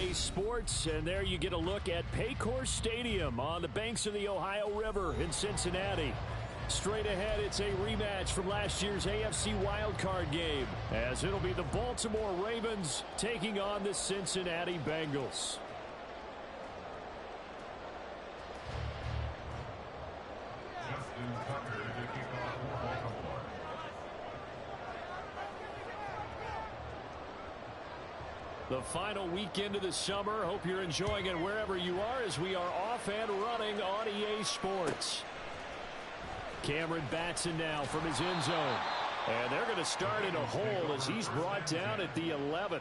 EA Sports, and there you get a look at Paycor Stadium on the banks of the Ohio River in Cincinnati. Straight ahead, it's a rematch from last year's AFC wildcard game, as it'll be the Baltimore Ravens taking on the Cincinnati Bengals. The final weekend of the summer. Hope you're enjoying it wherever you are as we are off and running on EA Sports. Cameron Batson now from his end zone. And they're going to start in a hole as he's brought down at the 11.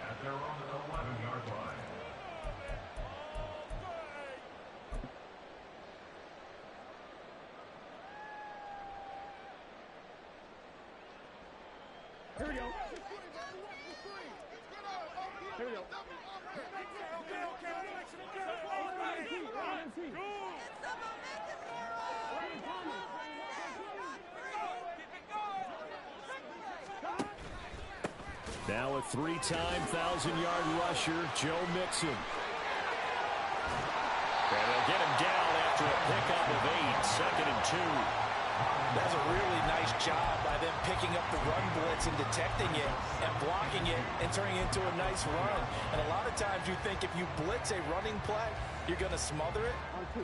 Here we go. Here we go. Now a three-time 1,000-yard rusher, Joe Mixon. And they'll get him down after a pickup of 8, 2nd and 2. That's a really nice job by them picking up the run blitz and detecting it and blocking it and turning it into a nice run. And a lot of times you think if you blitz a running play, you're going to smother it.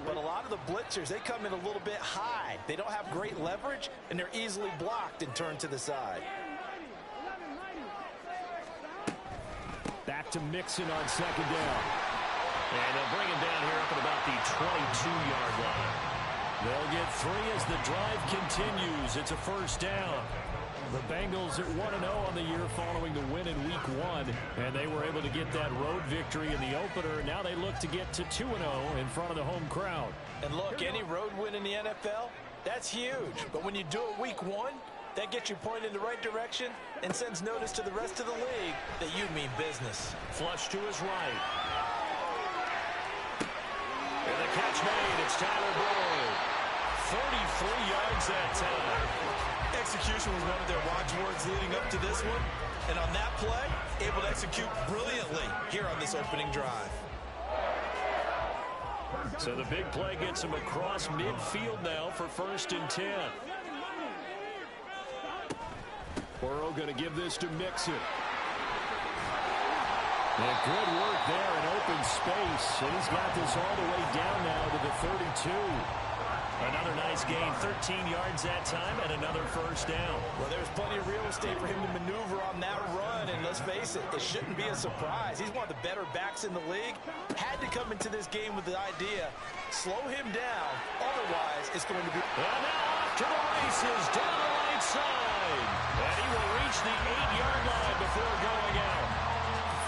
But a lot of the blitzers, they come in a little bit high. They don't have great leverage, and they're easily blocked and turned to the side. Back to Mixon on 2nd down. And they'll bring him down here up at about the 22-yard line. They'll get 3 as the drive continues. It's a 1st down. The Bengals at 1-0 on the year following the win in Week 1. And they were able to get that road victory in the opener. Now they look to get to 2-0 in front of the home crowd. And look, any road win in the NFL, that's huge. But when you do it Week 1, that gets you pointed in the right direction and sends notice to the rest of the league that you mean business. Flush to his right. And the catch made. It's Tyler Boyd. 33 yards that time. Execution was one of their watchwords leading up to this one. And on that play, able to execute brilliantly here on this opening drive. So the big play gets him across midfield now for 1st and 10. Burrow going to give this to Mixon. And good work there in open space. And he's got this all the way down now to the 32. Another nice gain, 13 yards that time, and another 1st down. Well, there's plenty of real estate for him to maneuver on that run. And let's face it, it shouldn't be a surprise. He's one of the better backs in the league. Had to come into this game with the idea, slow him down. Otherwise, it's going to be... And now off to the races, down the right side. And he will reach the 8-yard line before going out.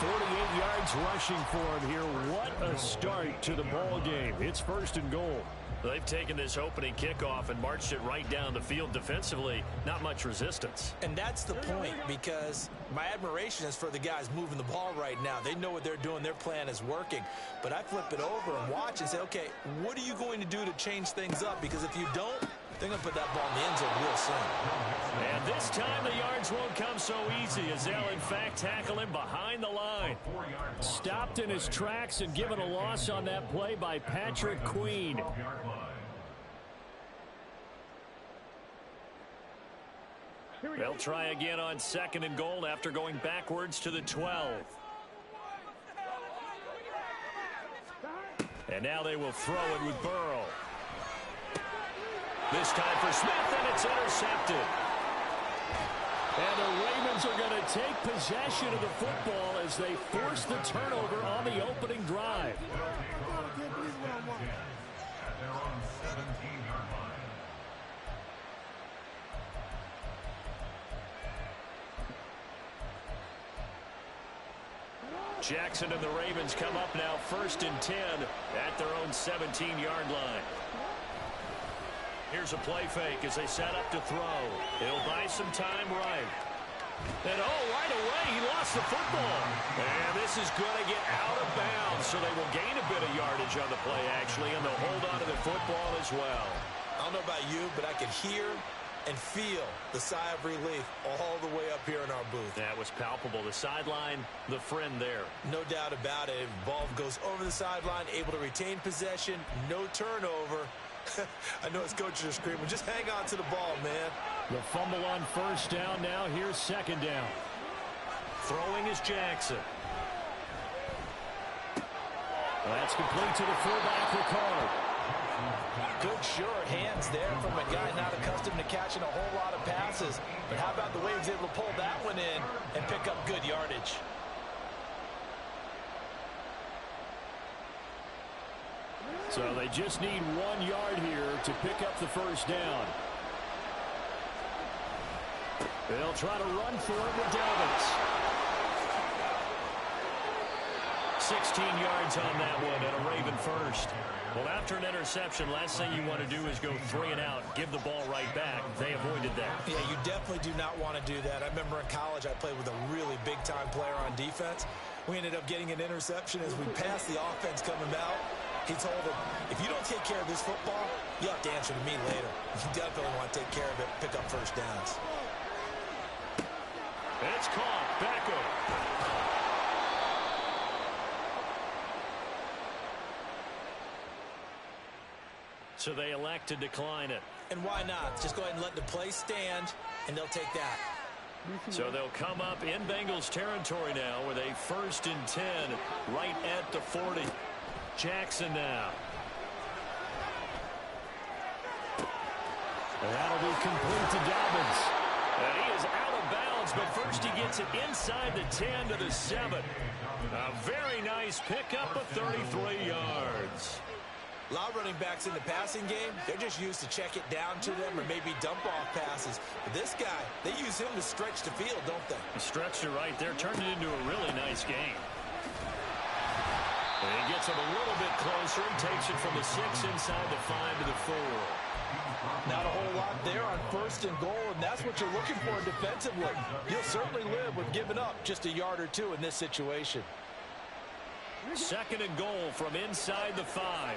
48 yards rushing for him here. What a start to the ball game. It's 1st and goal. They've taken this opening kickoff and marched it right down the field defensively. Not much resistance. And that's the point, because my admiration is for the guys moving the ball right now. They know what they're doing. Their plan is working. But I flip it over and watch and say, okay, what are you going to do to change things up? Because if you don't, they're going to put that ball in the end zone real soon. And this time the yards won't come so easy as they'll, in fact, tackle him behind the line. Stopped in his tracks and given a loss on that play by Patrick Queen. They'll try again on 2nd and goal after going backwards to the 12. And now they will throw it with Burrow. This time for Smith, and it's intercepted. And the Ravens are going to take possession of the football as they force the turnover on the opening drive. Jackson and the Ravens come up now 1st and 10 at their own 17-yard line. Here's a play fake as they set up to throw. It'll buy some time right. And right away he lost the football. And this is going to get out of bounds, so they will gain a bit of yardage on the play actually, and they'll hold on to the football as well. I don't know about you, but I could hear and feel the sigh of relief all the way up here in our booth. That was palpable. The sideline, the friend there. No doubt about it. Ball goes over the sideline, able to retain possession, no turnover. I know his coaches are screaming, just hang on to the ball, man. The fumble on first down. Now here's second down. Throwing is Jackson. That's complete to the fullback, Ricard. Good short hands there from a guy not accustomed to catching a whole lot of passes. But how about the way he was able to pull that one in and pick up good yardage? So they just need 1 yard here to pick up the first down. They'll try to run for it with Dobbins. 16 yards on that one and a Raven first. Well, after an interception, last thing you want to do is go 3 and out, give the ball right back. They avoided that. Yeah, you definitely do not want to do that. I remember in college I played with a really big-time player on defense. We ended up getting an interception as we passed the offense coming out. He told him, if you don't take care of this football, you have to answer to me later. You definitely want to take care of it, pick up first downs. It's caught. Back up. So they elect to decline it. And why not? Just go ahead and let the play stand, and they'll take that. So they'll come up in Bengals territory now with a 1st and 10 right at the 40. Jackson now. That'll be complete to Dobbins. And he is out of bounds, but first he gets it inside the 10 to the 7. A very nice pickup of 33 yards. A lot of running backs in the passing game, they're just used to check it down to them or maybe dump off passes. But this guy, they use him to stretch the field, don't they? He stretched it right there, turned it into a really nice game. And he gets it a little bit closer and takes it from the 6 inside the 5 to the 4. Not a whole lot there on 1st and goal, and that's what you're looking for defensively. You'll certainly live with giving up just a yard or 2 in this situation. 2nd and goal from inside the 5.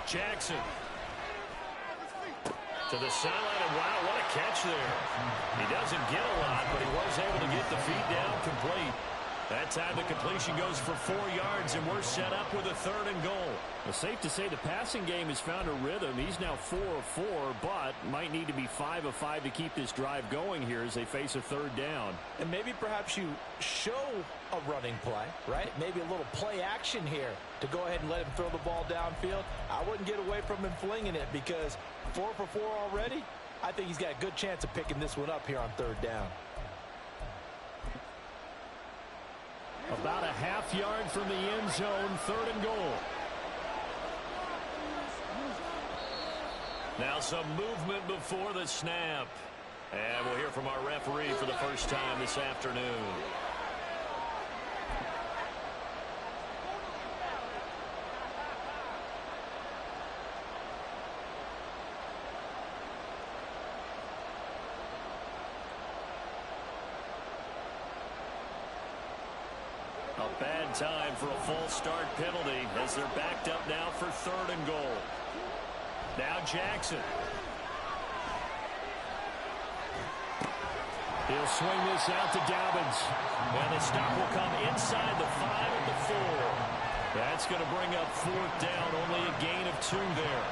Jackson to the sideline, and wow, what a catch there. He doesn't get a lot, but he was able to get the feet down complete. That time the completion goes for 4 yards, and we're set up with a 3rd and goal. Well, safe to say the passing game has found a rhythm. He's now 4 of 4, but might need to be 5 of 5 to keep this drive going here as they face a 3rd down. And maybe perhaps you show a running play, right? Maybe a little play action here to go ahead and let him throw the ball downfield. I wouldn't get away from him flinging it because 4 for 4 already. I think he's got a good chance of picking this one up here on 3rd down. About a half yard from the end zone, 3rd and goal. Now some movement before the snap. And we'll hear from our referee for the first time this afternoon. A bad time for a false start penalty as they're backed up now for 3rd and goal. Now Jackson. He'll swing this out to Dobbins. And the stop will come inside the 5 at the 4. That's going to bring up 4th down. Only a gain of 2 there.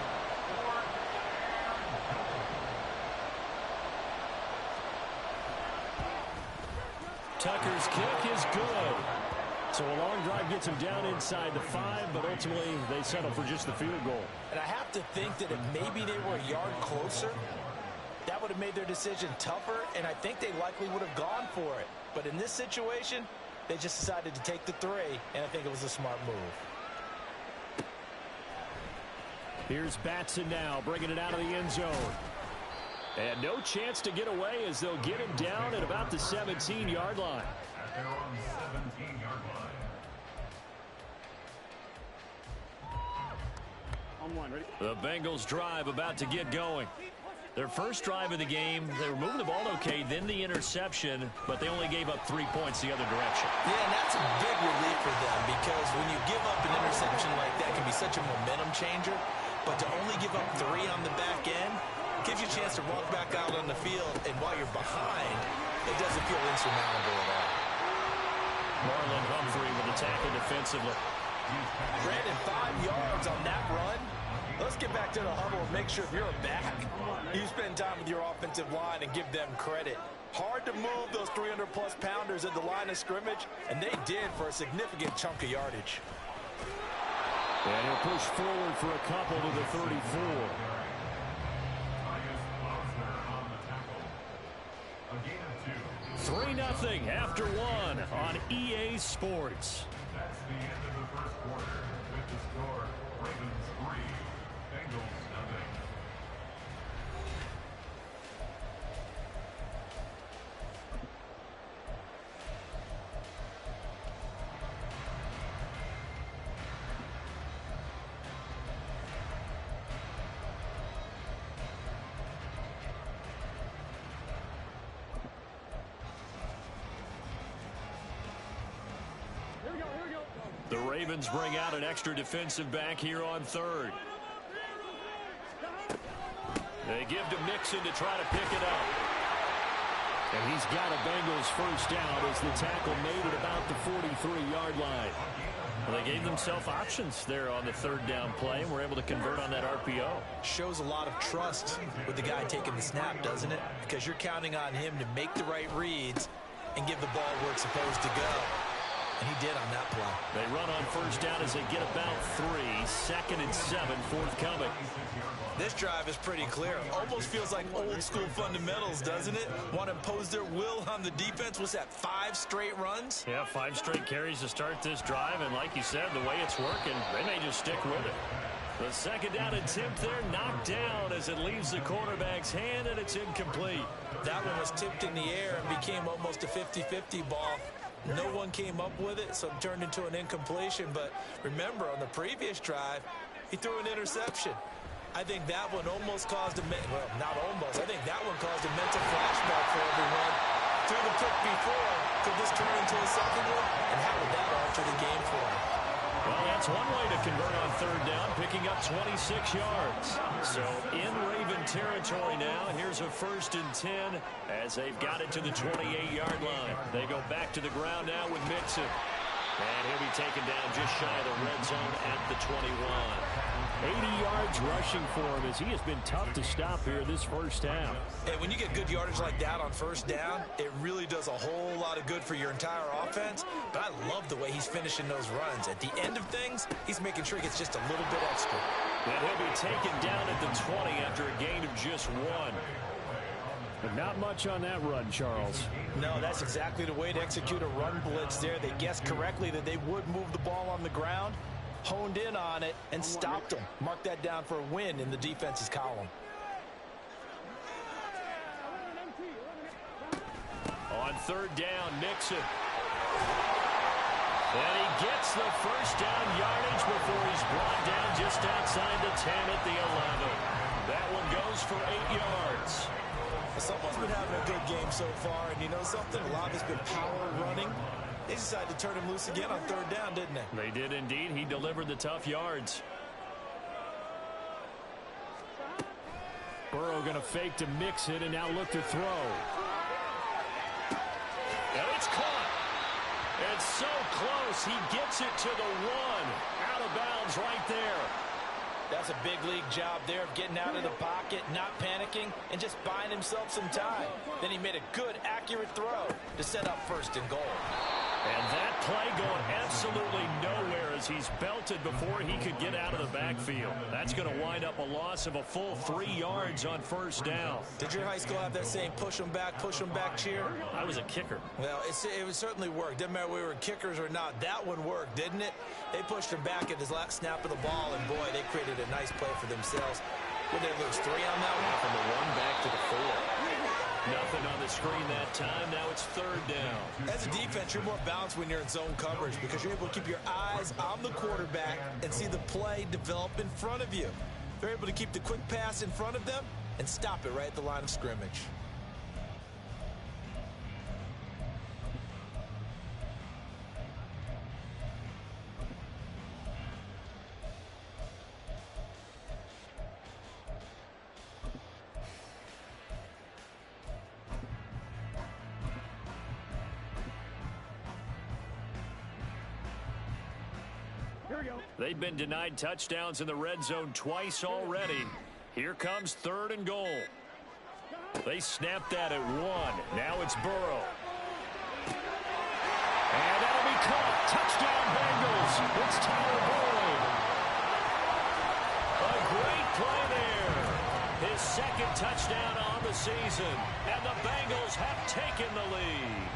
Tucker's kick is good. So a long drive gets him down inside the 5, but ultimately they settle for just the field goal. And I have to think that if maybe they were a yard closer, that would have made their decision tougher, and I think they likely would have gone for it. But in this situation, they just decided to take the 3, and I think it was a smart move. Here's Batson now, bringing it out of the end zone. And no chance to get away as they'll get him down at about the 17-yard line. They're on the 17-yard line. The Bengals drive about to get going. Their first drive of the game, they were moving the ball okay, then the interception, but they only gave up 3 points the other direction. Yeah, and that's a big relief for them because when you give up an interception like that, it can be such a momentum changer. but to only give up 3 on the back end gives you a chance to walk back out on the field, and while you're behind, it doesn't feel insurmountable at all. Marlon Humphrey with the tackle defensively. Brandon, 5 yards on that run. Let's get back to the huddle and make sure if you're a back, you spend time with your offensive line and give them credit. Hard to move those 300-plus pounders at the line of scrimmage, and they did for a significant chunk of yardage. And he'll push forward for a couple to the 34. 3-0 after 1 on EA Sports. That's the end of the first quarter with the score Ravens 3, Bengals 0. The Ravens bring out an extra defensive back here on 3rd. They give to Mixon to try to pick it up. And he's got a Bengals first down as the tackle made at about the 43-yard line. Well, they gave themselves options there on the 3rd down play and were able to convert on that RPO. Shows a lot of trust with the guy taking the snap, doesn't it? Because you're counting on him to make the right reads and give the ball where it's supposed to go. And he did on that play. They run on first down as they get about 3. 2nd and 7 forthcoming. This drive is pretty clear. Almost feels like old school fundamentals, doesn't it? Want to impose their will on the defense. What's that, 5 straight runs? Yeah, 5 straight carries to start this drive. And like you said, the way it's working, they may just stick with it. The 2nd down attempt there knocked down as it leaves the quarterback's hand, and it's incomplete. That one was tipped in the air and became almost a 50-50 ball. No one came up with it, so it turned into an incompletion. But remember, on the previous drive, he threw an interception. I think that one almost caused a well, not almost. I think that one caused a mental flashback for everyone. Threw the pick before. Could this turn into a second one? And how would that alter the game for him? Well, that's one way to convert on 3rd down, picking up 26 yards. So in Raven territory now, here's a 1st and 10 as they've got it to the 28-yard line. They go back to the ground now with Mixon. And he'll be taken down just shy of the red zone at the 21. 80 yards rushing for him as he has been tough to stop here this first half. And when you get good yardage like that on first down, it really does a whole lot of good for your entire offense. But I love the way he's finishing those runs. At the end of things, he's making sure he gets just a little bit extra. And he'll be taken down at the 20 after a gain of just 1. But not much on that run, Charles. No, that's exactly the way to execute a run blitz there. They guessed correctly that they would move the ball on the ground, honed in on it, and stopped them. Mark that down for a win in the defense's column. On 3rd down, Mixon. And he gets the first down yardage before he's brought down just outside the 10 at the 11. That one goes for 8 yards. Someone's been having a good game so far, and you know something? A lot of it's been power running. They decided to turn him loose again on 3rd down, didn't they? They did indeed. He delivered the tough yards. Burrow going to fake to Mixon and now look to throw. And it's caught. It's so close. He gets it to the 1. Out of bounds right there. That's a big league job there of getting out of the pocket, not panicking, and just buying himself some time. Then he made a good, accurate throw to set up 1st and goal. And that play going absolutely nowhere as he's belted before he could get out of the backfield. That's going to wind up a loss of a full 3 yards on 1st down. Did your high school have that same push 'em back cheer? I was a kicker. Well, it would certainly work. Didn't matter if we were kickers or not. That one worked, didn't it? They pushed him back at his last snap of the ball, and boy, they created a nice play for themselves. Would they lose 3 on that one? From the 1 back to the 4. Nothing on the screen that time. Now it's 3rd down. As a defense, you're more balanced when you're in zone coverage because you're able to keep your eyes on the quarterback and see the play develop in front of you. They're able to keep the quick pass in front of them and stop it right at the line of scrimmage. They've been denied touchdowns in the red zone twice already. Here comes 3rd and goal. They snapped that at 1. Now it's Burrow. And that'll be caught. Touchdown Bengals. It's Tyler Boyd. A great play there. His 2nd touchdown on the season. And the Bengals have taken the lead.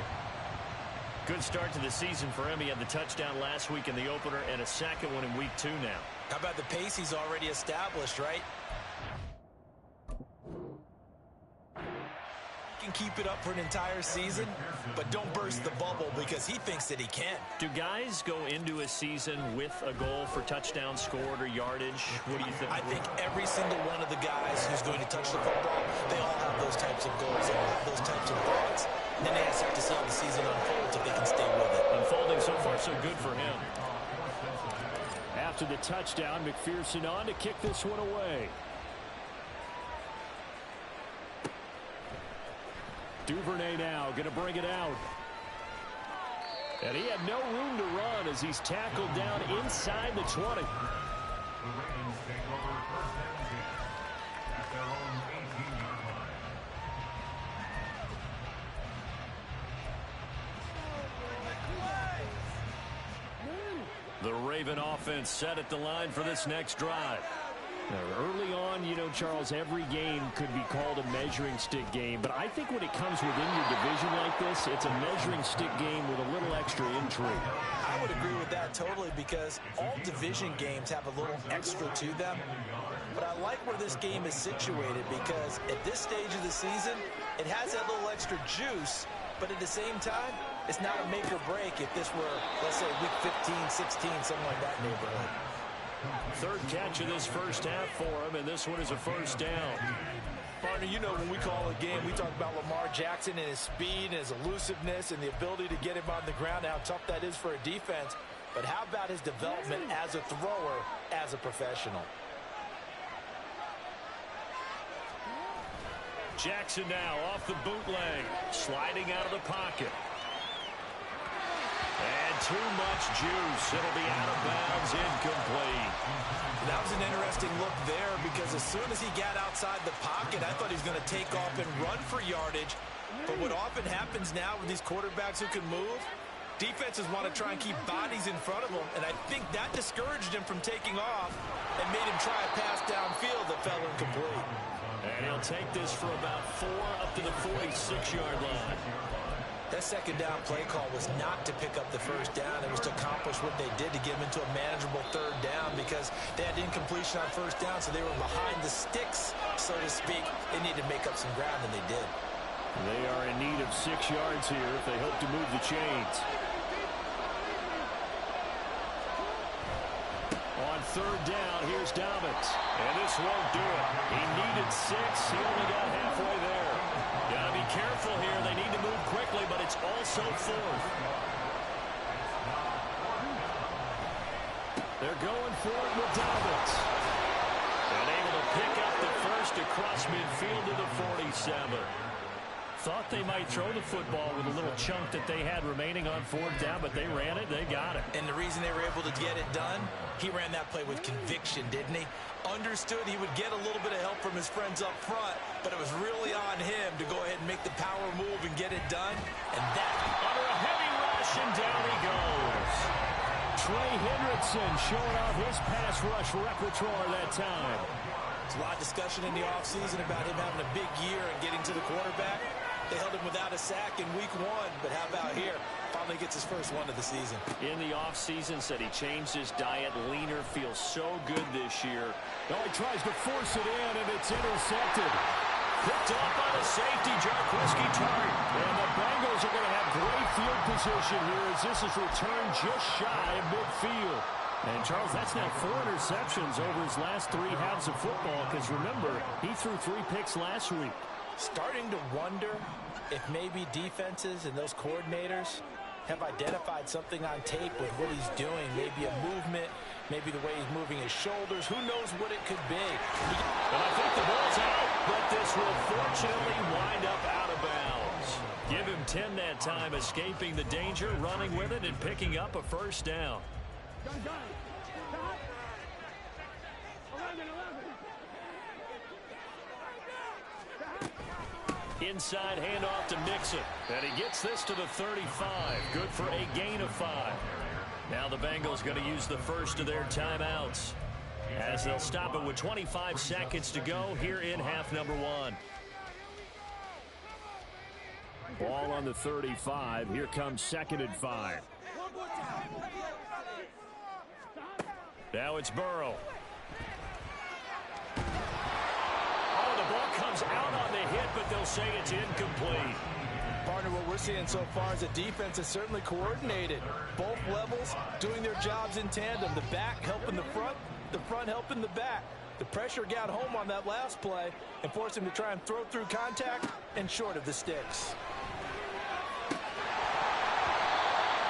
Good start to the season for him. He had the touchdown last week in the opener and a 2nd one in week 2 now. How about the pace he's already established, right? Can keep it up for an entire season, but don't burst the bubble because he thinks that he can. Do guys go into a season with a goal for touchdown scored or yardage? What do you think? I think every single one of the guys who's going to touch the football, they all have those types of goals and those types of thoughts. And then they have to see how the season unfolds if they can stay with it. Unfolding so far so good for him. After the touchdown, McPherson on to kick this one away. Duvernay now going to bring it out. And he had no room to run as he's tackled down inside the 20. The Ravens take over 1st and 10 at their own 18-yard line. The Raven offense set at the line for this next drive. Now, early on, you know, Charles, every game could be called a measuring stick game. But I think when it comes within your division like this, it's a measuring stick game with a little extra intrigue. I would agree with that totally because all division games have a little extra to them. But I like where this game is situated because at this stage of the season, it has that little extra juice. But at the same time, it's not a make or break if this were, let's say, week 15, 16, something like that neighborhood. 3rd catch of this first half for him, and this one is a 1st down. Partner, you know when we call a game, we talk about Lamar Jackson and his speed and his elusiveness and the ability to get him on the ground, how tough that is for a defense. But how about his development as a thrower, as a professional? Jackson now off the bootleg, sliding out of the pocket. And too much juice. It'll be out of bounds, incomplete. That was an interesting look there because as soon as he got outside the pocket, I thought he was going to take off and run for yardage. But what often happens now with these quarterbacks who can move, defenses want to try and keep bodies in front of them. And I think that discouraged him from taking off and made him try a pass downfield that fell incomplete. And he'll take this for about 4 up to the 46-yard line. That 2nd down play call was not to pick up the 1st down. It was to accomplish what they did to get them into a manageable 3rd down because they had incompletion on 1st down, so they were behind the sticks, so to speak. They needed to make up some ground, and they did. They are in need of 6 yards here if they hope to move the chains. On 3rd down, here's Dobbins. And this won't do it. He needed 6. He only got halfway there. Got to be careful here. They need to move quickly, but it's also 4th. They're going for it with Dobbins. And able to pick up the 1st across midfield to the 47. Thought they might throw the football with a little chunk that they had remaining on 4th down, but they ran it, they got it. And the reason they were able to get it done, he ran that play with conviction, didn't he? Understood he would get a little bit of help from his friends up front, but it was really on him to go ahead and make the power move and get it done. And that, under a heavy rush, and down he goes. Trey Hendrickson showing off his pass rush repertoire that time. there's a lot of discussion in the offseason about him having a big year and getting to the quarterback. They held him without a sack in week 1, but how about here? Finally gets his first one of the season. In the offseason, said he changed his diet. Leaner, feels so good this year. Oh, he tries to force it in, and it's intercepted. Picked off by the safety, Jarquiski Tartt. And the Bengals are going to have great field position here as this is returned just shy of midfield. And, Charles, that's now 4 interceptions over his last 3 halves of football, because, remember, he threw 3 picks last week. Starting to wonder if maybe defenses and those coordinators have identified something on tape with what he's doing. Maybe a movement, maybe the way he's moving his shoulders. Who knows what it could be? And I think the ball's out, but this will fortunately wind up out of bounds. Give him 10 that time, escaping the danger, running with it, and picking up a first down. Inside handoff to Mixon. And he gets this to the 35. Good for a gain of 5. Now the Bengals going to use the first of their timeouts, as they'll stop it with 25 seconds to go here in half number 1. Ball on the 35. Here comes 2nd and 5. Now it's Burrow. Oh, the ball comes out on the hit, but they'll say it's incomplete. Partner, what we're seeing so far is the defense is certainly coordinated. Both levels doing their jobs in tandem. The back helping the front helping the back. The pressure got home on that last play and forced him to try and throw through contact and short of the sticks.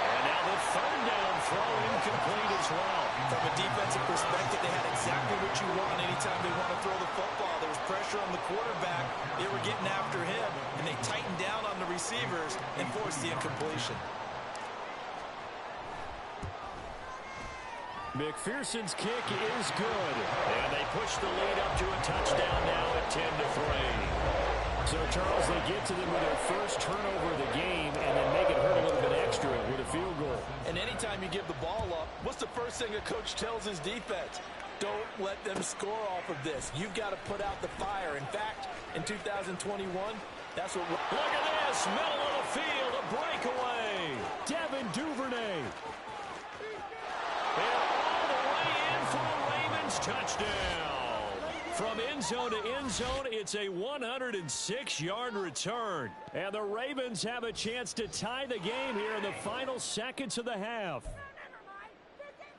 And now the 3rd down throw incomplete as well. From a defensive perspective, they had exactly what you want anytime they want to throw the football. There was pressure on the quarterback. They were getting after him, and they tightened down on the receivers and forced the incompletion. McPherson's kick is good. And they push the lead up to a touchdown now at 10-3. So, Charles, they get to them with their first turnover of the game and then make it hurt a little bit extra with a field goal. And anytime you give the ball up, what's the first thing a coach tells his defense? Don't let them score off of this. You've got to put out the fire. In fact, in 2021, that's what we're... Look at this. Middle of the field, a breakaway. Devin Duvernay. And all the way in for a Ravens touchdown. From end zone to end zone, it's a 106-yard return. And the Ravens have a chance to tie the game here in the final seconds of the half.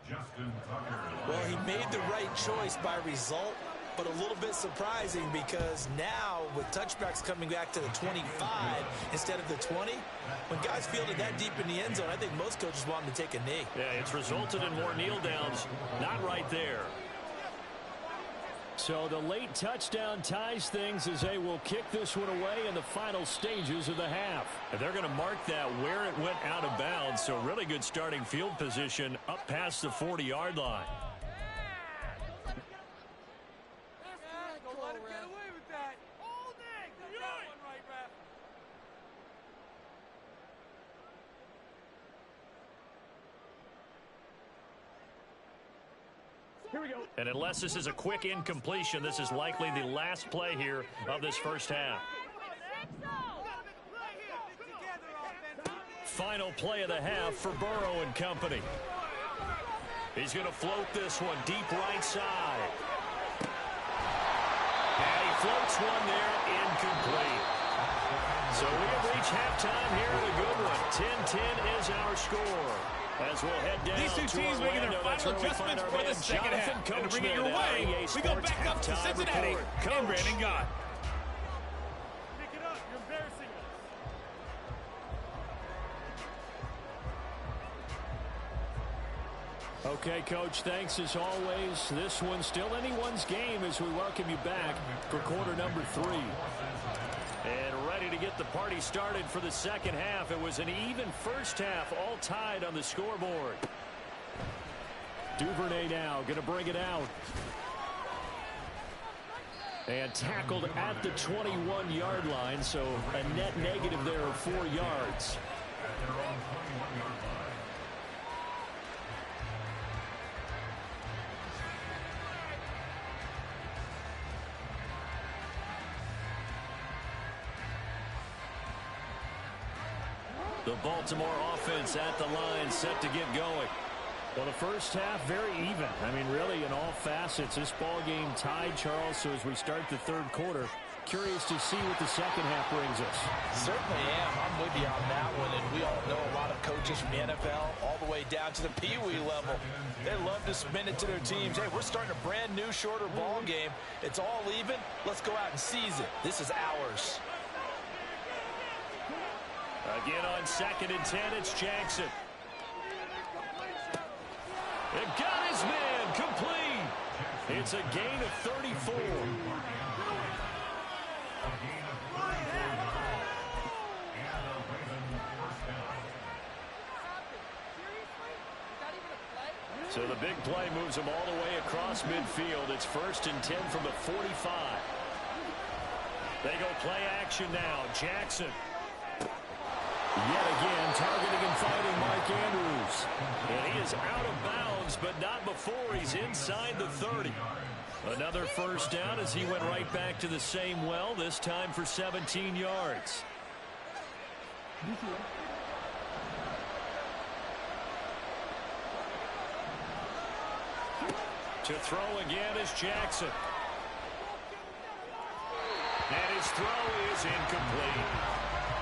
Justin Tucker. Well, he made the right choice by result, but a little bit surprising because now with touchbacks coming back to the 25 instead of the 20, when guys fielded that deep in the end zone, I think most coaches want them to take a knee. Yeah, it's resulted in more kneel downs. Not right there. So the late touchdown ties things as they will kick this one away in the final stages of the half. And they're going to mark that where it went out of bounds. So really good starting field position up past the 40-yard line. Don't let him get away with that. All day. Got that one right, ref. Here we go. And unless this is a quick incompletion, this is likely the last play here of this first half. Final play of the half for Burrow and company. He's going to float this one deep right side. And he floats one there, incomplete. So we have reached halftime here with a good one. 10-10 is our score. As we'll head down These two teams making their final adjustments for the second half. And to bring it your way, we go back up to Cincinnati and Brandon Gott. Pick it up. You're embarrassing us. Okay, Coach, thanks as always. This one's still anyone's game as we welcome you back for quarter number 3. And ready to get the party started for the second half. It was an even first half, all tied on the scoreboard. Duvernay now going to bring it out. And tackled at the 21-yard line, so a net negative there of 4 yards. The Baltimore offense at the line, set to get going. Well, the first half, very even. I mean, really, in all facets, this ball game tied, Charles. So as we start the third quarter, curious to see what the second half brings us. Certainly am. I'm with you on that one. And we all know a lot of coaches from the NFL all the way down to the Pee-wee level. They love to spin it to their teams. Hey, we're starting a brand new, shorter ball game. It's all even. Let's go out and seize it. This is ours. Again on 2nd and 10, it's Jackson. And got his man complete. It's a gain of 34. So the big play moves them all the way across midfield. It's 1st and 10 from the 45. They go play action now. Jackson. Yet again, targeting and fighting Mark Andrews. And he is out of bounds, but not before he's inside the 30. Another first down as he went right back to the same well, this time for 17 yards. To throw again is Jackson. And his throw is incomplete.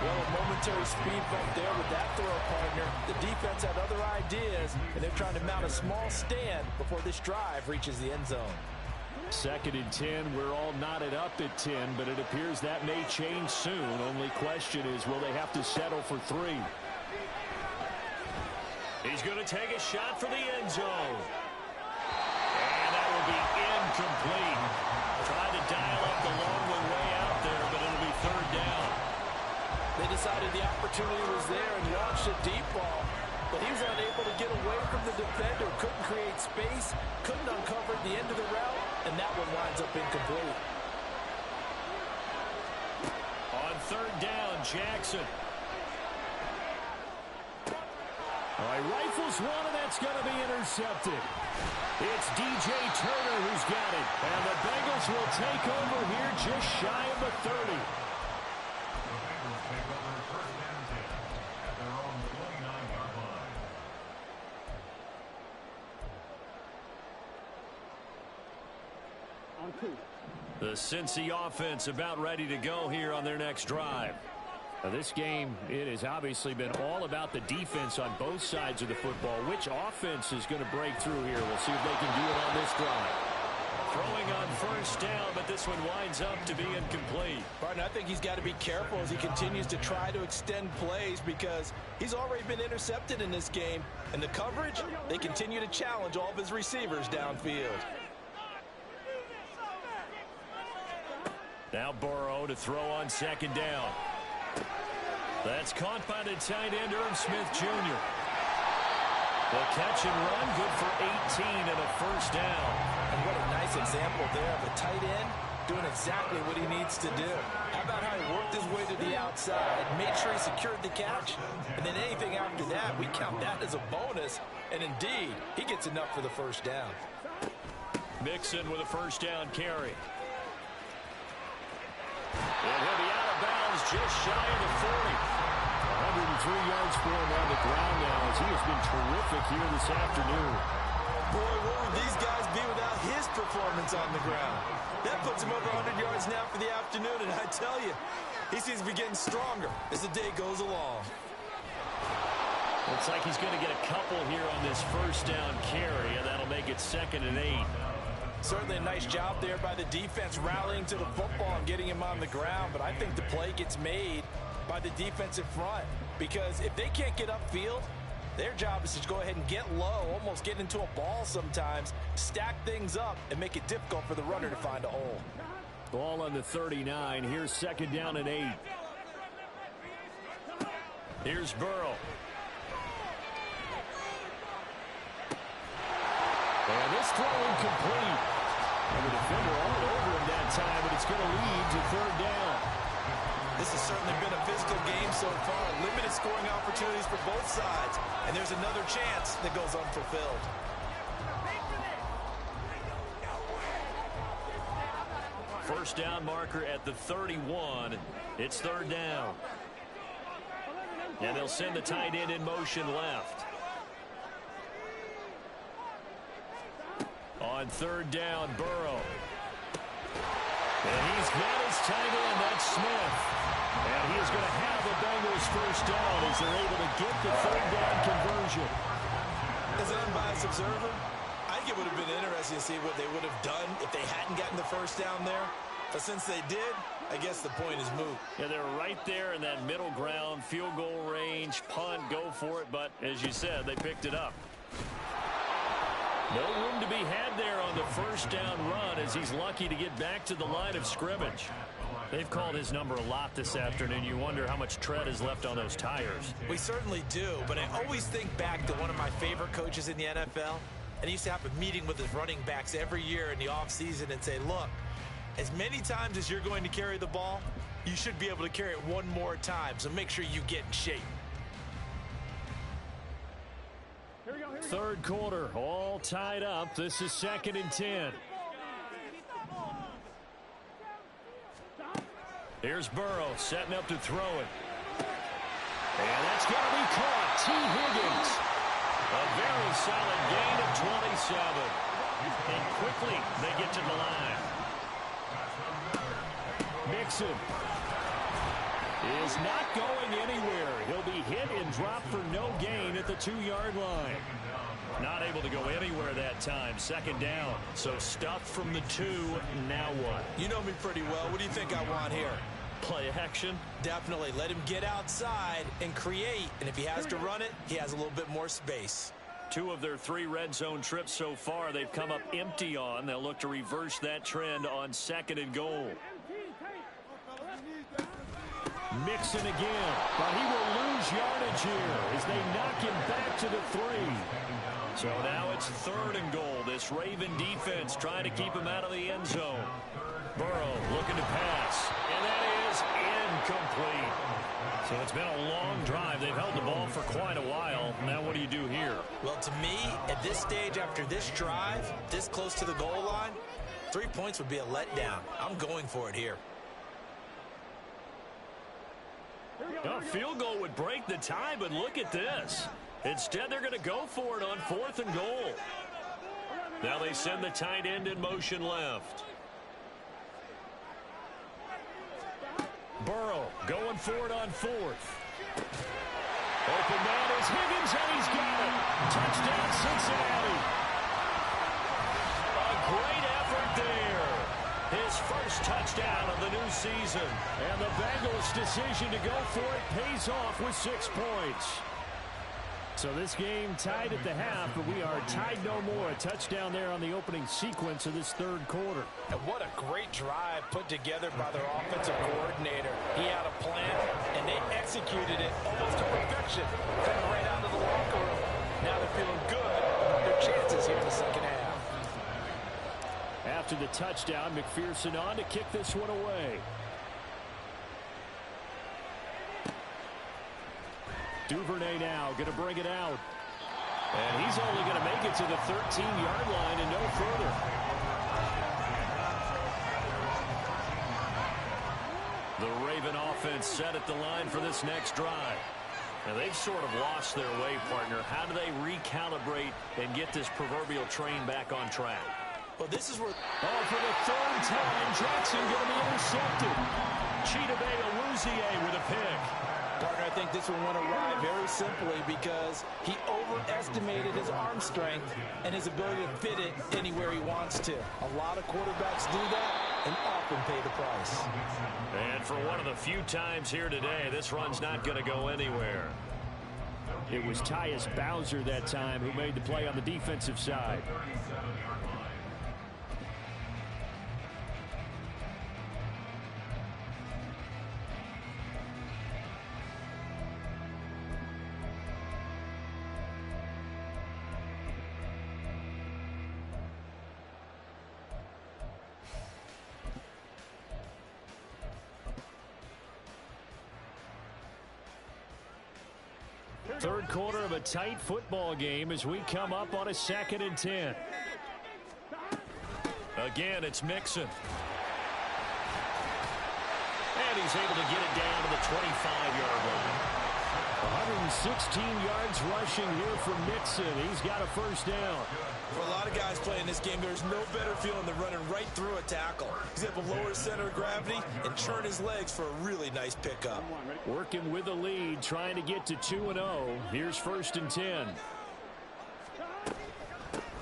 Well, a momentary speed bump there with that throw, partner. The defense had other ideas, and they're trying to mount a small stand before this drive reaches the end zone. 2nd and 10. We're all knotted up at 10, but it appears that may change soon. Only question is, will they have to settle for 3? He's going to take a shot for the end zone. And that will be incomplete. Tried to dial up the long one way out there, but it'll be 3rd down. They decided the opportunity was there and launched a deep ball, but he was unable to get away from the defender, couldn't create space, couldn't uncover the end of the route, and that one winds up incomplete. On 3rd down, Jackson. All right, rifles one, and that's going to be intercepted. It's DJ Turner who's got it, and the Bengals will take over here just shy of the 30. The Cincy offense about ready to go here on their next drive. Now this game, it has obviously been all about the defense on both sides of the football. Which offense is going to break through here? We'll see if they can do it on this drive. Throwing on 1st down, but this one winds up to be incomplete. Barton, I think he's got to be careful as he continues to try to extend plays because he's already been intercepted in this game. And the coverage, they continue to challenge all of his receivers downfield. Now Burrow to throw on 2nd down. That's caught by the tight end, Irv Smith Jr. The catch and run, good for 18 and a 1st down. And what a nice example there of a tight end doing exactly what he needs to do. How about how he worked his way to the outside, made sure he secured the catch, and then anything after that, we count that as a bonus. And indeed, he gets enough for the 1st down. Mixon with a 1st down carry. And he'll be out of bounds just shy of the 40. 103 yards for him on the ground now as he has been terrific here this afternoon. Boy, what would these guys be without his performance on the ground? That puts him over 100 yards now for the afternoon, and I tell you, he seems to be getting stronger as the day goes along. Looks like he's going to get a couple here on this 1st down carry, and that'll make it 2nd and 8. Certainly a nice job there by the defense rallying to the football and getting him on the ground, but I think the play gets made by the defensive front because if they can't get upfield, their job is to go ahead and get low, almost get into a ball sometimes, stack things up, and make it difficult for the runner to find a hole. Ball on the 39. Here's 2nd down and 8. Here's Burrow. And this throw incomplete. And the defender all over him that time, but it's going to lead to 3rd down. This has certainly been a physical game so far. Limited scoring opportunities for both sides. And there's another chance that goes unfulfilled. First down marker at the 31. It's 3rd down. And they'll send the tight end in motion left. On 3rd down, Burrow. And he's got his tight end, that's Smith. And he is going to have the Bengals 1st down as they're able to get the 3rd down conversion. As an unbiased observer, I think it would have been interesting to see what they would have done if they hadn't gotten the 1st down there. But since they did, I guess the point is moot. Yeah, they're right there in that middle ground, field goal range, punt, go for it. But as you said, they picked it up. No room to be had there on the 1st down run as he's lucky to get back to the line of scrimmage. They've called his number a lot this afternoon. You wonder how much tread is left on those tires. We certainly do, but I always think back to one of my favorite coaches in the NFL. And he used to have a meeting with his running backs every year in the offseason and say, look, As many times as you're going to carry the ball, you should be able to carry it one more time, so make sure you get in shape. Third quarter, all tied up. This is 2nd and 10. Here's Burrow setting up to throw it. And that's going to be caught. T. Higgins. A very solid gain of 27. And quickly they get to the line. Mixon is not going anywhere. He'll be hit and dropped for no gain at the 2-yard line. Not able to go anywhere that time. 2nd down. So stuffed from the 2. Now what? You know me pretty well. What do you think I want here? Play action? Definitely. Let him get outside and create. And if he has to run it, he has a little bit more space. 2 of their 3 red zone trips so far they've come up empty on. They'll look to reverse that trend on 2nd and goal. Mixon again, but he will lose yardage here as they knock him back to the 3. So now it's 3rd and goal. This Raven defense trying to keep him out of the end zone. Burrow looking to pass, and that is incomplete. So it's been a long drive. They've held the ball for quite a while. Now what do you do here? Well, to me, at this stage after this drive, this close to the goal line, 3 points would be a letdown. I'm going for it here. A field goal would break the tie, but look at this. Instead, they're going to go for it on 4th and goal. Now they send the tight end in motion left. Burrow going for it on 4th. Open man is Higgins, and he's got it. Touchdown, Cincinnati. A great effort there. His first touchdown of the new season. And the Bengals' decision to go for it pays off with 6 points. So this game tied at the half, but we are tied no more. A touchdown there on the opening sequence of this 3rd quarter. And what a great drive put together by their offensive coordinator. He had a plan, and they executed it almost to perfection. Coming right out of the locker room. Now they're feeling good about their chances here in the 2nd half. After the touchdown, McPherson on to kick this one away. Duvernay now going to bring it out. And he's only going to make it to the 13-yard line and no further. The Raven offense set at the line for this next drive. Now they've sort of lost their way, partner. How do they recalibrate and get this proverbial train back on track? Well, this is where... Oh, for the 3rd time, Jackson going to be intercepted. Chidobe Awuzie with a pick. Partner, I think this one went awry very simply because he overestimated his arm strength and his ability to fit it anywhere he wants to. A lot of quarterbacks do that and often pay the price. And for one of the few times here today, this run's not going to go anywhere. It was Tyus Bowser that time who made the play on the defensive side. Third quarter of a tight football game as we come up on a 2nd and 10. Again, it's Mixon. And he's able to get it down to the 25-yard line. 116 yards rushing here from Mixon. He's got a 1st down. For a lot of guys playing this game, there's no better feeling than running right through a tackle. He's able to lower his center of gravity and churn his legs for a really nice pickup. Working with the lead, trying to get to 2-0. Here's 1st and 10.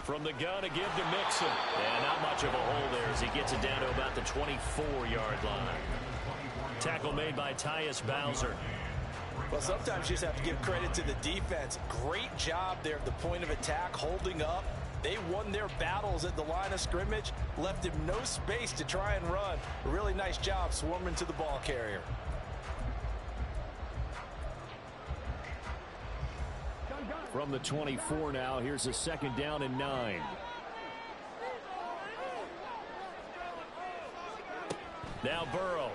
From the gun to give to Mixon. And not much of a hole there as he gets it down to about the 24-yard line. Tackle made by Tyus Bowser. Well, sometimes you just have to give credit to the defense. Great job there at the point of attack, holding up. They won their battles at the line of scrimmage, left him no space to try and run. A really nice job swarming to the ball carrier. From the 24 now, here's a 2nd down and 9. Now Burrow.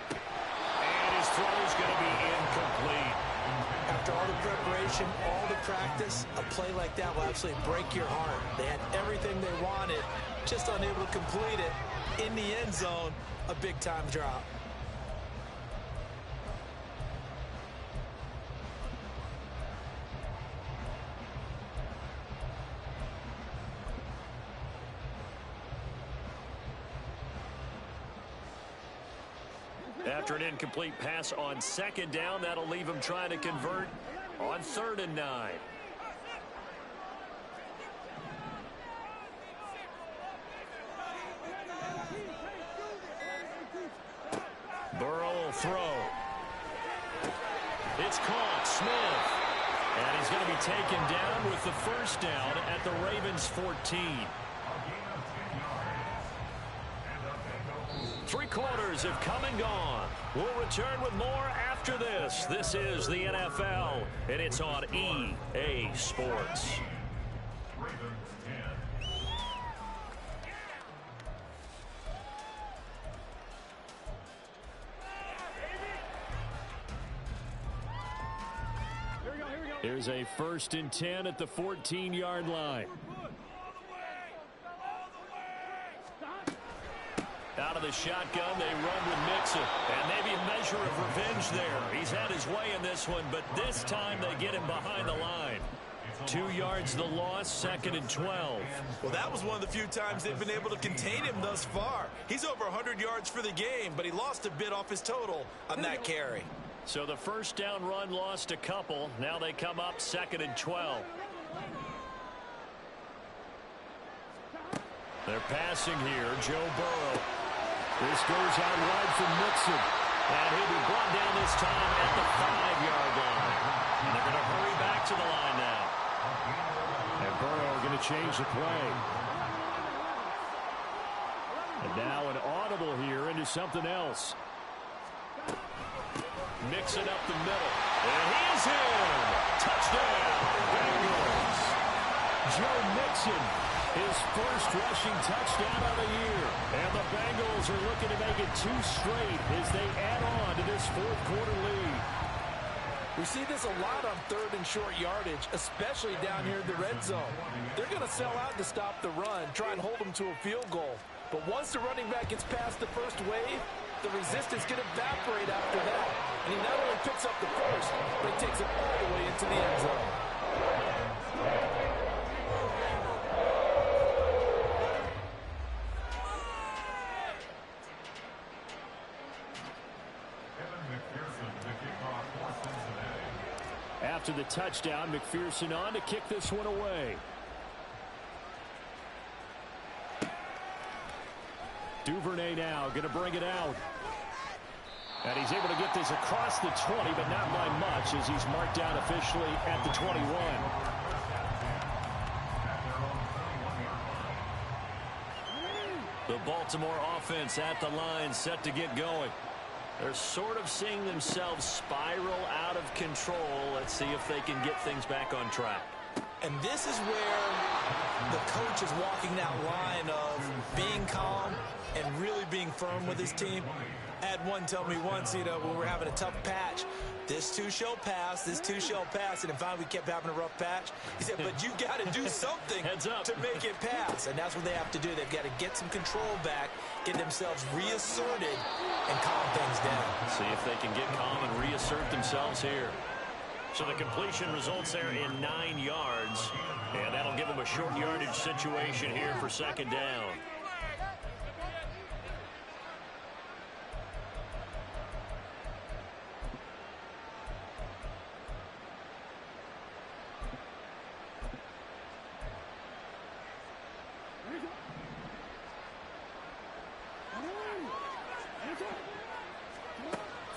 And his throw is going to be incomplete. After all the preparation, all the practice, a play like that will absolutely break your heart. They had everything they wanted, just unable to complete it. In the end zone, a big-time drop. After an incomplete pass on second down, that'll leave him trying to convert on 3rd and 9. Burrow will throw. It's caught. Smith. And he's going to be taken down with the first down at the Ravens 14. 3 quarters have come and gone. We'll return with more after this. This is the NFL, and it's on EA Sports. Here's a 1st and 10 at the 14-yard line. Out of the shotgun, they run with Mixon. And maybe a measure of revenge there. He's had his way in this one, but this time they get him behind the line. 2 yards the loss, 2nd and 12. Well, that was one of the few times they've been able to contain him thus far. He's over 100 yards for the game, but he lost a bit off his total on that carry. So the first down run lost a couple. Now they come up 2nd and 12. They're passing here. Joe Burrow. This goes out wide from Mixon. And he'll be brought down this time at the 5-yard line. And they're going to hurry back to the line now. And Burrow going to change the play. And now an audible here into something else. Mixon up the middle. And he is in. Touchdown, Bengals. Joe Mixon, his first rushing touchdown of the year. And the Bengals are looking to make it 2 straight as they add on to this 4th quarter lead. We see this a lot on 3rd and short yardage, especially down here in the red zone. They're going to sell out to stop the run, try and hold them to a field goal. But once the running back gets past the first wave, the resistance can evaporate after that. And he not only picks up the first, but he takes it all the way into the end zone. After the touchdown, McPherson on to kick this one away. Duvernay now going to bring it out. And he's able to get this across the 20, but not by much as he's marked down officially at the 21. The Baltimore offense at the line, set to get going. They're sort of seeing themselves spiral out of control. Let's see if they can get things back on track. And this is where the coach is walking that line of being calm and really being firm with his team. I had one tell me once, when we were having a tough patch, this too shall pass, this too shall pass. And finally we kept having a rough patch. He said, but you got to do something to make it pass. And that's what they have to do. They've got to get some control back, get themselves reasserted, and calm things down. See if they can get calm and reassert themselves here. So the completion results there in 9 yards. And that'll give them a short yardage situation here for 2nd down.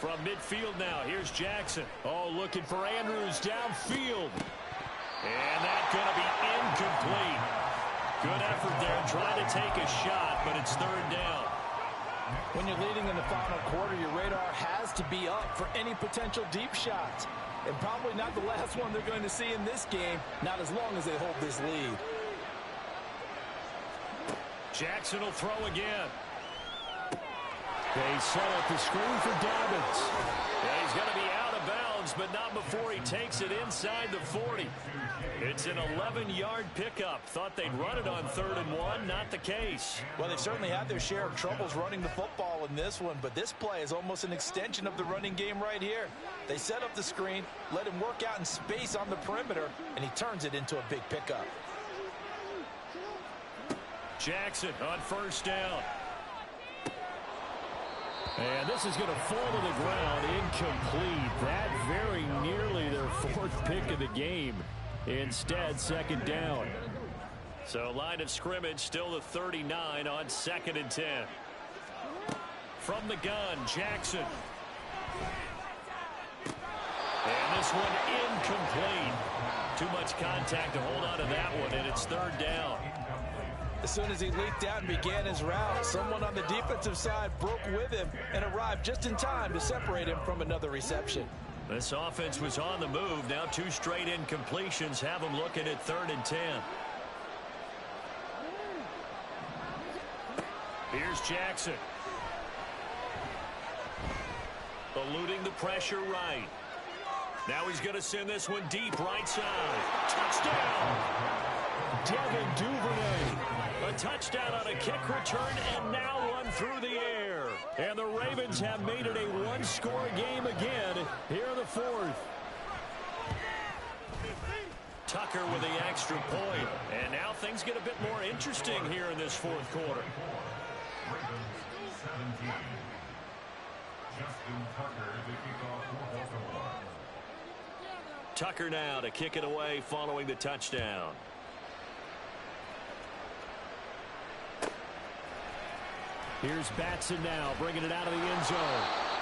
From midfield now, here's Jackson. Oh, looking for Andrews downfield. And that's going to be incomplete. Good effort there, trying to take a shot, but it's 3rd down. When you're leading in the final quarter, your radar has to be up for any potential deep shots. And probably not the last one they're going to see in this game, not as long as they hold this lead. Jackson will throw again. They set up the screen for Dobbins. Yeah, he's going to be out of bounds, but not before he takes it inside the 40. It's an 11-yard pickup. Thought they'd run it on 3rd and 1. Not the case. Well, they've certainly had their share of troubles running the football in this one, but this play is almost an extension of the running game right here. They set up the screen, let him work out in space on the perimeter, and he turns it into a big pickup. Jackson on 1st down. And this is going to fall to the ground, incomplete. That very nearly their 4th pick of the game. Instead, 2nd down. So line of scrimmage still the 39 on 2nd and 10. From the gun, Jackson. And this one incomplete. Too much contact to hold on to that one, and it's 3rd down. As soon as he leaked out and began his route, someone on the defensive side broke with him and arrived just in time to separate him from another reception. This offense was on the move. Now 2 straight incompletions have them looking at 3rd and 10. Here's Jackson. Eluding the pressure right. Now he's going to send this one deep right side. Touchdown! Devin Duvernay. A touchdown on a kick return and now one through the air. And the Ravens have made it a 1-score game again here in the 4th. Tucker with the extra point. And now things get a bit more interesting here in this 4th quarter. Ravens 17. Justin Tucker to kick off for Baltimore. Tucker now to kick it away following the touchdown. Here's Batson now bringing it out of the end zone.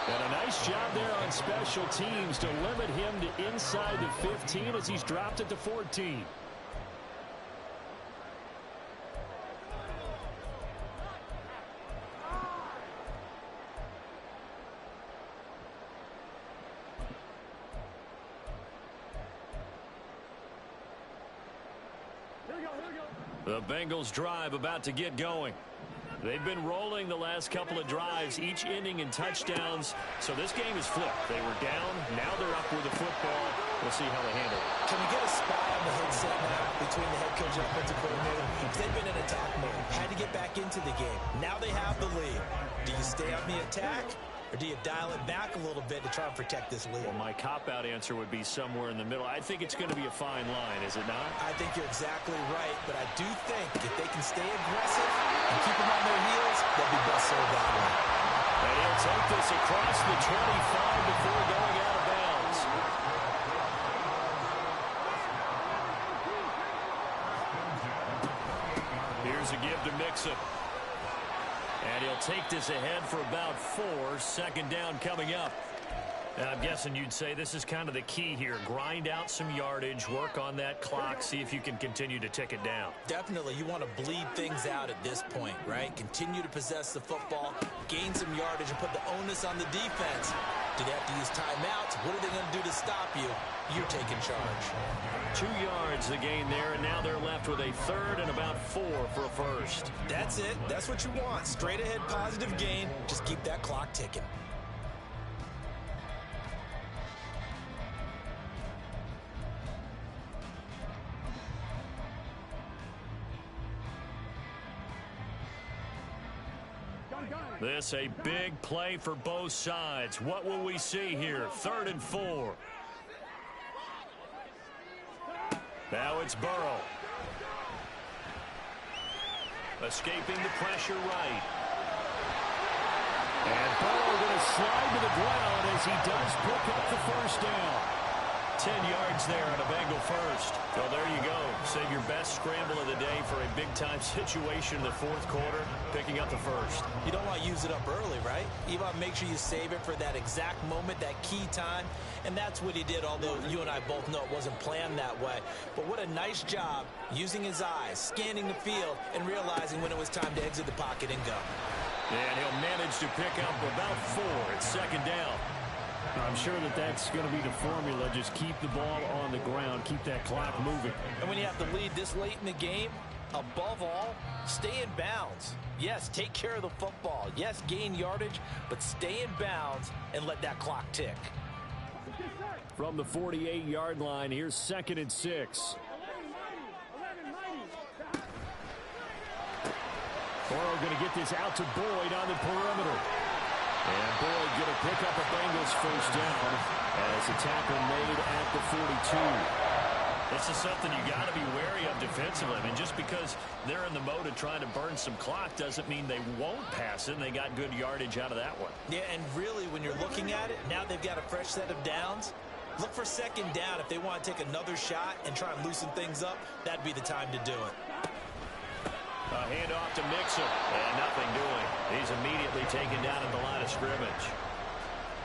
And a nice job there on special teams to limit him to inside the 15 as he's dropped it to 14. The Bengals drive about to get going. They've been rolling the last couple of drives, each ending in touchdowns. So this game is flipped. They were down. Now they're up with the football. We'll see how they handle it. Can we get a spy on the headset now between the head coach and offensive coordinator? They've been in attack mode. Had to get back into the game. Now they have the lead. Do you stay on the attack? Or do you dial it back a little bit to try and protect this lead? Well, my cop-out answer would be somewhere in the middle. I think it's going to be a fine line, is it not? I think you're exactly right, but I do think if they can stay aggressive and keep them on their heels, they'll be best served that way. And he'll take this across the 25 before going out of bounds. Here's a give to Mixon. And he'll take this ahead for about 4. 2nd down coming up. I'm guessing you'd say this is kind of the key here. Grind out some yardage, work on that clock, see if you can continue to tick it down. Definitely. You want to bleed things out at this point, right? Continue to possess the football, gain some yardage, and put the onus on the defense. Do they have to use timeouts? What are they going to do to stop you? You're taking charge. 2 yards the gain there, and now they're left with a 3rd and about 4 for a first. That's it. That's what you want. Straight ahead positive gain. Just keep that clock ticking. This a big play for both sides. What will we see here? 3rd and 4. Now it's Burrow. Escaping the pressure right. And Burrow going to slide to the ground as he does pick up the 1st down. 10 yards there on a Bengal first. Well, there you go. Save your best scramble of the day for a big-time situation in the 4th quarter, picking up the 1st. You don't want to use it up early, right? You want to make sure you save it for that exact moment, that key time. And that's what he did, although you and I both know it wasn't planned that way. But what a nice job using his eyes, scanning the field, and realizing when it was time to exit the pocket and go. And he'll manage to pick up about 4 at 2nd down. I'm sure that that's going to be the formula. Just keep the ball on the ground. Keep that clock moving. And when you have the lead this late in the game, above all, stay in bounds. Yes, take care of the football. Yes, gain yardage, but stay in bounds and let that clock tick. From the 48-yard line, here's 2nd and 6. Burrow going to get this out to Boyd on the perimeter. And Boyd going to pick up a Bengals first down as a tackle made at the 42. This is something you got to be wary of defensively. I mean, just because they're in the mode of trying to burn some clock doesn't mean they won't pass it, and they got good yardage out of that one. Yeah, and really, when you're looking at it, now they've got a fresh set of downs. Look for 2nd down. If they want to take another shot and try and loosen things up, that'd be the time to do it. A handoff to Mixon, and nothing doing. He's immediately taken down at the line of scrimmage.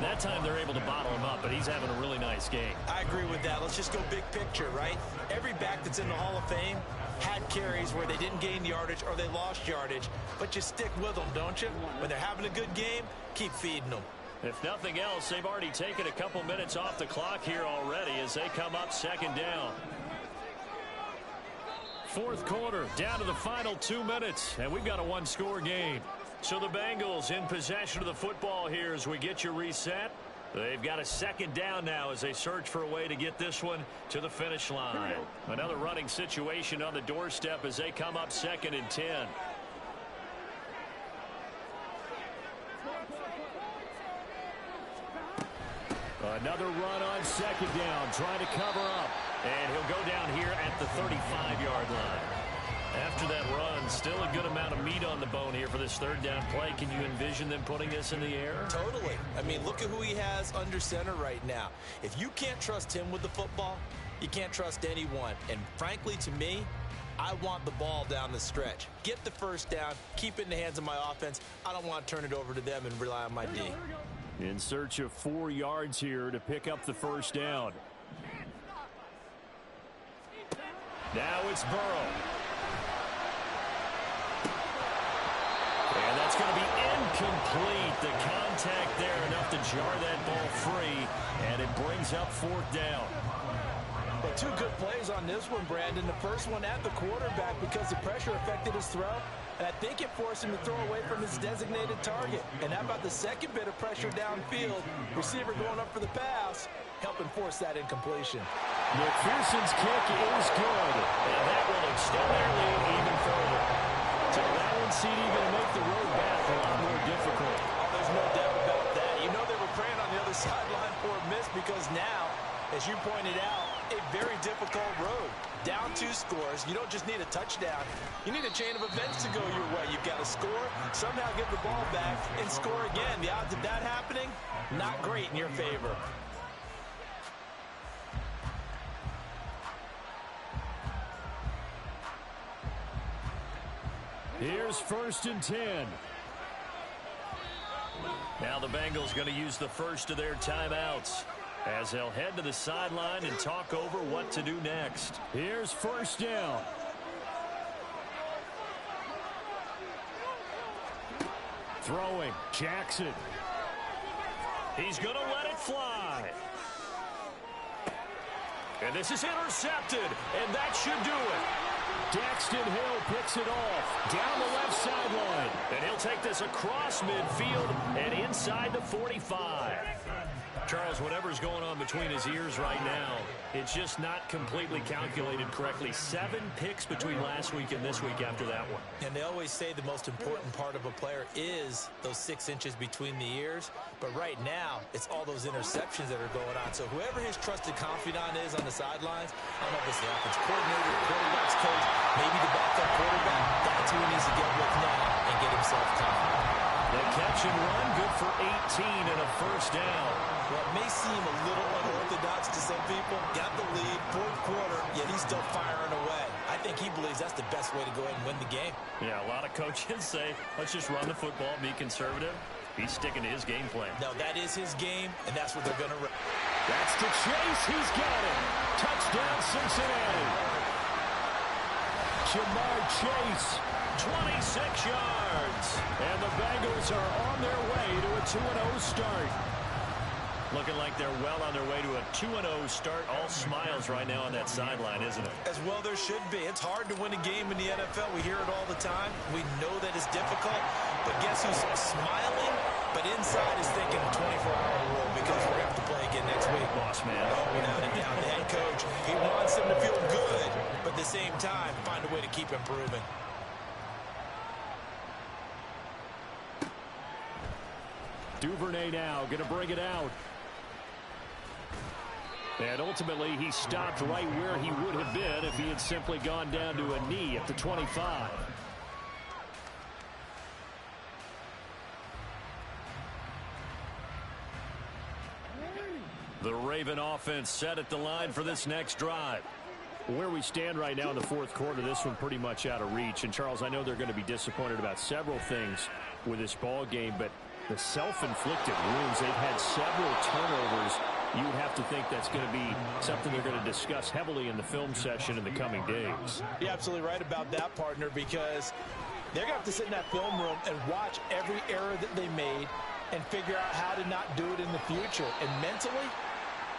That time they're able to bottle him up, but he's having a really nice game. I agree with that. Let's just go big picture, right? Every back that's in the Hall of Fame had carries where they didn't gain yardage or they lost yardage, but you stick with them, don't you? When they're having a good game, keep feeding them. If nothing else, they've already taken a couple minutes off the clock here already as they come up 2nd down. 4th quarter, down to the final 2 minutes, and we've got a one-score game. So the Bengals in possession of the football here as we get you reset. They've got a 2nd down now as they search for a way to get this one to the finish line. Another running situation on the doorstep as they come up 2nd and 10. Another run on 2nd down, trying to cover up. And he'll go down here at the 35-yard line. After that run, still a good amount of meat on the bone here for this 3rd down play. Can you envision them putting this in the air? Totally. I mean, look at who he has under center right now. If you can't trust him with the football, you can't trust anyone. And frankly, to me, I want the ball down the stretch. Get the 1st down, keep it in the hands of my offense. I don't want to turn it over to them and rely on my D. In search of 4 yards here to pick up the 1st down. Now it's Burrow. And that's going to be incomplete. The contact there enough to jar that ball free, and it brings up 4th down. But 2 good plays on this one, Brandon. The first one at the quarterback because the pressure affected his throw, and I think it forced him to throw away from his designated target. And how about the second bit of pressure downfield? Receiver going up for the pass, helping force that incompletion. McPherson's kick is good, and that will extend their lead even further. So that one, CD, going to make the road back a lot more difficult. Oh, there's no doubt about that. You know they were praying on the other sideline for a miss because now, as you pointed out, a very difficult road. Down 2 scores. You don't just need a touchdown. You need a chain of events to go your way. You've got to score, somehow get the ball back, and score again. The odds of that happening, not great in your favor. Here's 1st and 10. Now the Bengals going to use the first of their timeouts as they'll head to the sideline and talk over what to do next. Here's 1st down. Throwing, Jackson. He's going to let it fly. And this is intercepted, and that should do it. Daxton Hill picks it off down the left sideline. And he'll take this across midfield and inside the 45. Charles, whatever's going on between his ears right now, it's just not completely calculated correctly. 7 picks between last week and this week after that one. And they always say the most important part of a player is those 6 inches between the ears. But right now, it's all those interceptions that are going on. So whoever his trusted confidant is on the sidelines, I don't know if it's the offense coordinator, quarterback's coach, maybe the backup quarterback, that's who he needs to get with now and get himself confident. The catch and run, good for 18 and a 1st down. Well, it may seem a little unorthodox to some people. Got the lead, 4th quarter, yet he's still firing away. I think he believes that's the best way to go ahead and win the game. Yeah, a lot of coaches say, let's just run the football, be conservative. He's sticking to his game plan. No, that is his game, and that's what they're going to run. That's to Chase. He's got it. Touchdown, Cincinnati. Jamar Chase. 26 yards. And the Bengals are on their way to a 2-0 start. Looking like they're well on their way to a 2-0 start. All smiles right now on that sideline, isn't it? As well there should be. It's hard to win a game in the NFL. We hear it all the time. We know that it's difficult. But guess who's smiling? But inside is thinking 24-hour rule because we're going to have to play again next week. Boss man. Oh, without a doubt. The head coach, he wants them to feel good, but at the same time, find a way to keep improving. Duvernay now going to bring it out. And ultimately, he stopped right where he would have been if he had simply gone down to a knee at the 25. The Raven offense set at the line for this next drive. Where we stand right now in the fourth quarter, this one pretty much out of reach. And, Charles, I know they're going to be disappointed about several things with this ball game, but the self-inflicted wounds, they've had several turnovers. You would have to think that's going to be something they're going to discuss heavily in the film session in the coming days. You're absolutely right about that, partner, because they're going to have to sit in that film room and watch every error that they made and figure out how to not do it in the future. And mentally,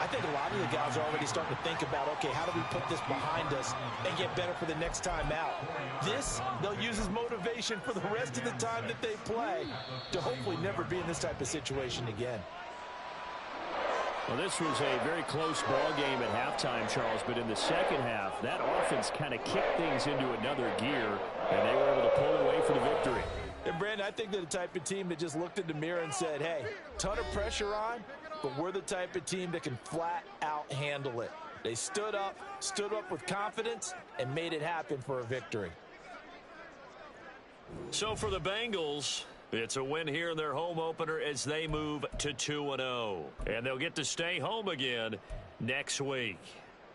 I think a lot of the guys are already starting to think about, okay, how do we put this behind us and get better for the next time out? This, they'll use as motivation for the rest of the time that they play to hopefully never be in this type of situation again. Well, this was a very close ball game at halftime, Charles, but in the second half, that offense kind of kicked things into another gear, and they were able to pull away for the victory. And, Brandon, I think they're the type of team that just looked in the mirror and said, hey, ton of pressure on, but we're the type of team that can flat out handle it. They stood up with confidence, and made it happen for a victory. So for the Bengals, it's a win here in their home opener as they move to 2-0. And they'll get to stay home again next week.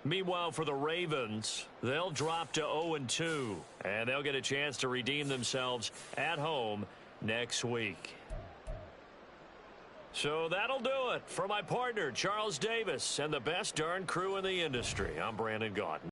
Meanwhile, for the Ravens, they'll drop to 0-2. And they'll get a chance to redeem themselves at home next week. So that'll do it for my partner, Charles Davis, and the best darn crew in the industry. I'm Brandon Gaudin.